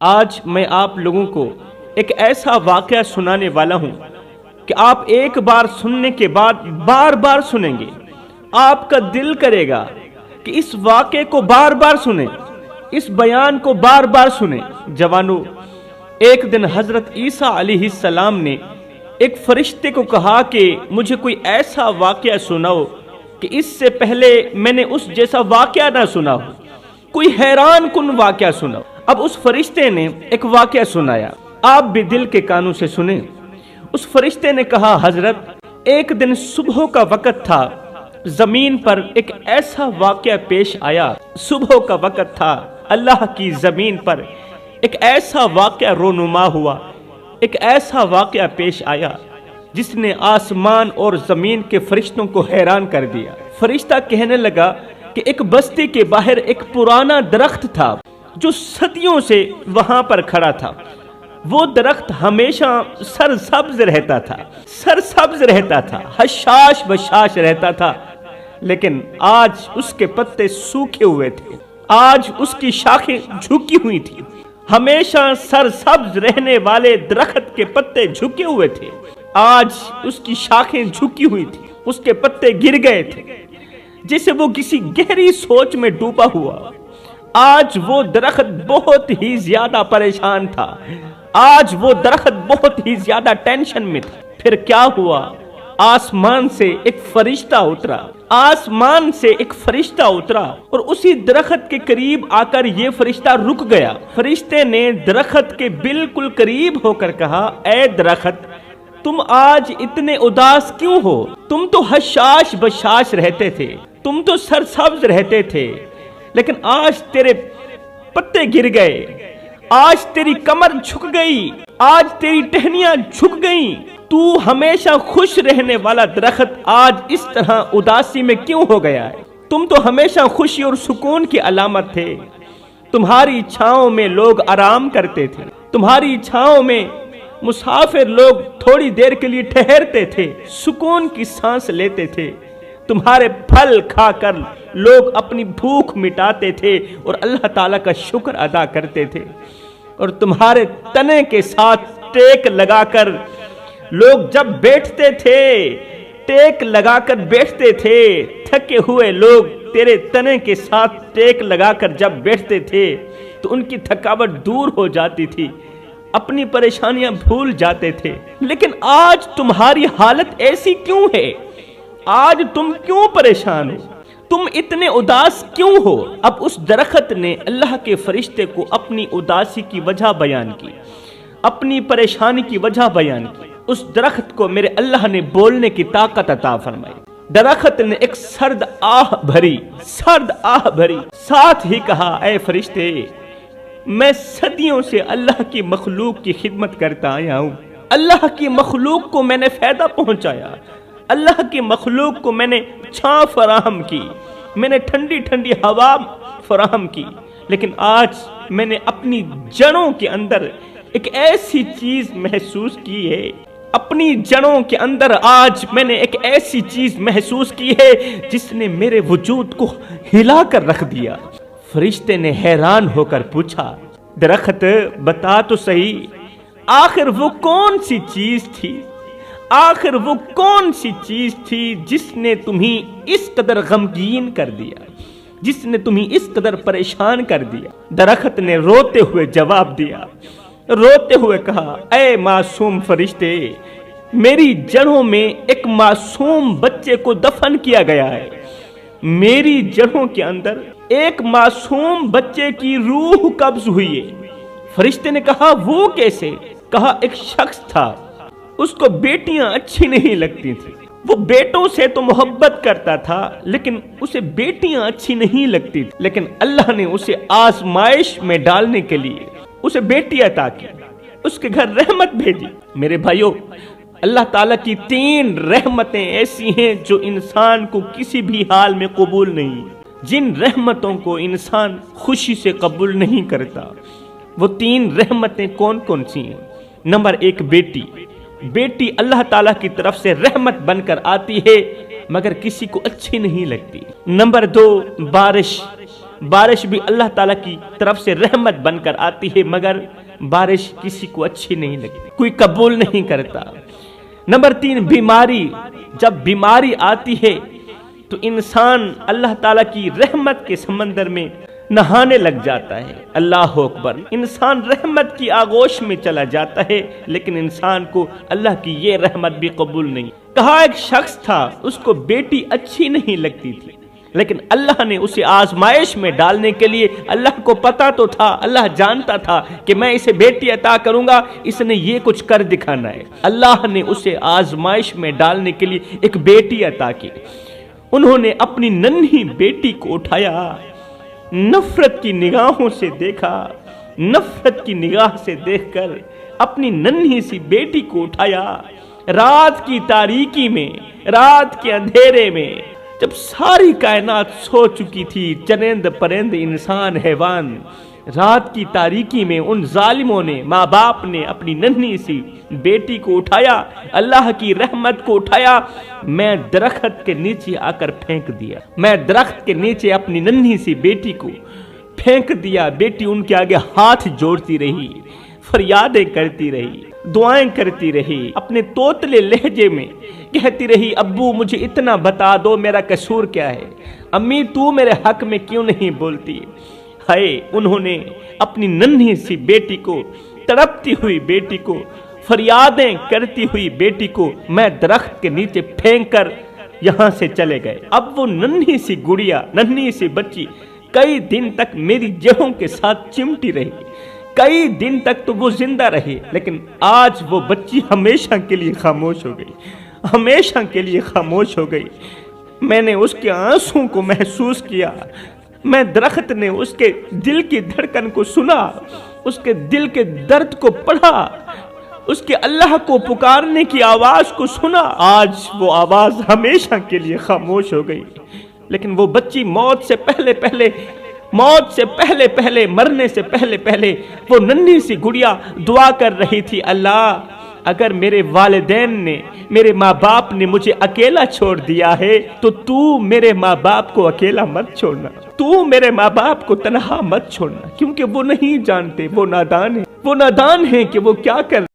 آج میں آپ لوگوں کو ایک ایسا واقعہ سنانے والا ہوں کہ آپ ایک بار سننے کے بعد بار بار سنیں گے۔ آپ کا دل کرے گا کہ اس واقعے کو بار بار سنیں، اس بیان کو بار بار سنیں۔ جوانو، ایک دن حضرت عیسیٰ علیہ السلام نے ایک فرشتے کو کہا کہ مجھے کوئی ایسا واقعہ سناؤ کہ اس سے پہلے میں نے اس جیسا واقعہ نہ سنا ہو، کوئی حیران کن واقعہ سناؤ۔ اب اس فرشتے نے ایک واقعہ سنایا، آپ بھی دل کے کانوں سے سنیں۔ اس فرشتے نے کہا، حضرت ایک دن صبح کا وقت تھا، زمین پر ایک ایسا واقعہ پیش آیا۔ صبح کا وقت تھا، اللہ کی زمین پر ایک ایسا واقعہ رونما ہوا، ایک ایسا واقعہ پیش آیا جس نے آسمان اور زمین کے فرشتوں کو حیران کر دیا۔ فرشتہ کہنے لگا کہ ایک بستی کے باہر ایک پرانا درخت تھا جو صدیوں سے وہاں پر کھڑا تھا۔ وہ درخت ہمیشہ سرسبز رہتا تھا، سرسبز رہتا تھا، حشاش بشاش رہتا تھا، لیکن آج اس کے پتے سوکھے ہوئے تھے، آج اس کی شاخیں جھکی ہوئی تھی۔ ہمیشہ سرسبز رہنے والے درخت کے پتے جھکے ہوئے تھے، آج اس کی شاخیں جھکی ہوئی تھی، اس کے پتے گر گئے تھے جیسے وہ کسی گہری سوچ میں ڈوبا ہوا۔ آج وہ درخت بہت ہی زیادہ پریشان تھا، آج وہ درخت بہت ہی زیادہ ٹینشن میں تھا۔ پھر کیا ہوا؟ آسمان سے ایک فرشتہ اترا، آسمان سے ایک فرشتہ اترا اور اسی درخت کے قریب آ کر یہ فرشتہ رک گیا۔ فرشتے نے درخت کے بالکل قریب ہو کر کہا، اے درخت، تم آج اتنے اداس کیوں ہو؟ تم تو حشاش بشاش رہتے تھے، تم تو سرسبز رہتے تھے، لیکن آج تیرے پتے گر گئے، آج تیری کمر جھک گئی، آج تیری ٹہنیاں جھک گئیں۔ تو ہمیشہ خوش رہنے والا درخت آج اس طرح اداسی میں کیوں ہو گیا ہے؟ تم تو ہمیشہ خوشی اور سکون کی علامت تھے، تمہاری چھاؤں میں لوگ آرام کرتے تھے، تمہاری چھاؤں میں مسافر لوگ تھوڑی دیر کے لیے ٹھہرتے تھے، سکون کی سانس لیتے تھے، تمہارے پھل کھا کر لوگ اپنی بھوک مٹاتے تھے اور اللہ تعالیٰ کا شکر ادا کرتے تھے، اور تمہارے تنے کے ساتھ ٹیک لگا کر لوگ جب بیٹھتے تھے، ٹیک لگا کر بیٹھتے تھے، تھکے ہوئے لوگ تیرے تنے کے ساتھ ٹیک لگا کر جب بیٹھتے تھے تو ان کی تھکاوٹ دور ہو جاتی تھی، اپنی پریشانیاں بھول جاتے تھے۔ لیکن آج تمہاری حالت ایسی کیوں ہے؟ آج تم کیوں پریشان ہو؟ تم اتنے اداس کیوں ہو؟ اب اس درخت نے اللہ کے فرشتے کو اپنی اداسی کی وجہ بیان کی، اپنی پریشانی کی وجہ بیان کی۔ اس درخت کو میرے اللہ نے بولنے کی طاقت عطا فرمائی۔ درخت نے ایک سرد آہ بھری، ساتھ ہی کہا، اے فرشتے، میں صدیوں سے اللہ کی مخلوق کی خدمت کرتا آیا ہوں، اللہ کی مخلوق کو میں نے فائدہ پہنچایا، اللہ کی مخلوق کو میں نے چھاں فراہم کی، میں نے ٹھنڈی ٹھنڈی ہوا فراہم کی، لیکن آج میں نے اپنی جڑوں کے اندر ایک ایسی چیز محسوس کی ہے، اپنی جڑوں کے اندر آج میں نے ایک ایسی چیز محسوس کی ہے جس نے میرے وجود کو ہلا کر رکھ دیا۔ فرشتے نے حیران ہو کر پوچھا، درخت بتا تو صحیح، آخر وہ کون سی چیز تھی، آخر وہ کون سی چیز تھی جس نے تمہیں اس قدر غمگین کر دیا، جس نے تمہیں اس قدر پریشان کر دیا؟ درخت نے روتے ہوئے جواب دیا، روتے ہوئے کہا، اے معصوم فرشتے، میری جڑوں میں ایک معصوم بچے کو دفن کیا گیا ہے، میری جڑوں کے اندر ایک معصوم بچے کی روح قبض ہوئی ہے۔ فرشتے نے کہا، وہ کیسے؟ کہا، ایک شخص تھا، اس کو بیٹیاں اچھی نہیں لگتی تھی، وہ بیٹوں سے تو محبت کرتا تھا لیکن اسے بیٹیاں اچھی نہیں لگتی تھی، لیکن اللہ نے اسے آزمائش میں ڈالنے کے لیے اسے بیٹی عطا کی، اس کے گھر رحمت بھیجی۔ میرے بھائیو، اللہ تعالیٰ کی 3 رحمتیں ایسی ہیں جو انسان کو کسی بھی حال میں قبول نہیں، جن رحمتوں کو انسان خوشی سے قبول نہیں کرتا۔ وہ 3 رحمتیں کون کون سی ہیں؟ نمبر 1، بیٹی۔ بیٹی اللہ تعالیٰ کی طرف سے رحمت بن کر آتی ہے مگر کسی کو اچھی نہیں لگتی۔ نمبر 2، بارش۔ بارش بھی اللہ تعالیٰ کی طرف سے رحمت بن کر آتی ہے، مگر بارش کسی کو اچھی نہیں لگتی، کوئی قبول نہیں کرتا۔ نمبر 3، بیماری۔ جب بیماری آتی ہے تو انسان اللہ تعالیٰ کی رحمت کے سمندر میں نہانے لگ جاتا ہے۔ اللہ اکبر، انسان رحمت کی آغوش میں چلا جاتا ہے، لیکن انسان کو اللہ کی یہ رحمت بھی قبول نہیں۔ کہا ایک شخص تھا، اس کو بیٹی اچھی نہیں لگتی تھی، لیکن اللہ نے اسے آزمائش میں ڈالنے کے لیے، اللہ کو پتا تو تھا، اللہ جانتا تھا کہ میں اسے بیٹی عطا کروں گا، اس نے یہ کچھ کر دکھانا ہے۔ اللہ نے اسے آزمائش میں ڈالنے کے لیے ایک بیٹی عطا کی۔ انہوں نے اپنی ننھی بیٹی کو اٹھایا، نفرت کی نگاہوں سے دیکھا، نفرت کی نگاہ سے دیکھ کر اپنی ننھی سی بیٹی کو اٹھایا۔ رات کی تاریکی میں، رات کے اندھیرے میں، جب ساری کائنات سو چکی تھی، چرند پرند انسان حیوان، رات کی تاریکی میں ان ظالموں نے، ماں باپ نے اپنی ننھی سی بیٹی کو اٹھایا، اللہ کی رحمت کو اٹھایا، میں درخت کے نیچے آ کر پھینک دیا۔ میں درخت کے نیچے اپنی ننھی سی بیٹی کو پھینک دیا۔ بیٹی ان کے آگے ہاتھ جوڑتی رہی، فریادیں کرتی رہی، دعائیں کرتی رہی، اپنے توتلے لہجے میں کہتی رہی، ابو مجھے اتنا بتا دو میرا قصور کیا ہے، امی تو میرے حق میں کیوں نہیں بولتی۔ ہائے، انہوں نے اپنی ننھی سی بیٹی کو، تڑپتی ہوئی بیٹی کو، فریادیں کرتی ہوئی بیٹی کو میں درخت کے نیچے پھینک کر یہاں سے چلے گئے۔ اب وہ ننھی سی گڑیا، ننھی سی بچی کئی دن تک میری جہوں کے ساتھ چمٹی رہی، کئی دن تک تو وہ زندہ رہی، لیکن آج وہ بچی ہمیشہ کے لیے خاموش ہو گئی، ہمیشہ کے لیے خاموش ہو گئی۔ میں نے اس کے آنسوں کو محسوس کیا، میں درخت نے اس کے دل کی دھڑکن کو سنا، اس کے دل کے درد کو پڑھا، اس کے اللہ کو پکارنے کی آواز کو سنا۔ آج وہ آواز ہمیشہ کے لیے خاموش ہو گئی، لیکن وہ بچی موت سے پہلے پہلے مرنے سے پہلے وہ ننھی سی گڑیا دعا کر رہی تھی، اللہ اگر میرے والدین نے، میرے ماں باپ نے مجھے اکیلا چھوڑ دیا ہے تو میرے ماں باپ کو اکیلا مت چھوڑنا، تو میرے ماں باپ کو تنہا مت چھوڑنا، کیونکہ وہ نہیں جانتے، وہ نادان ہیں کہ وہ کیا کر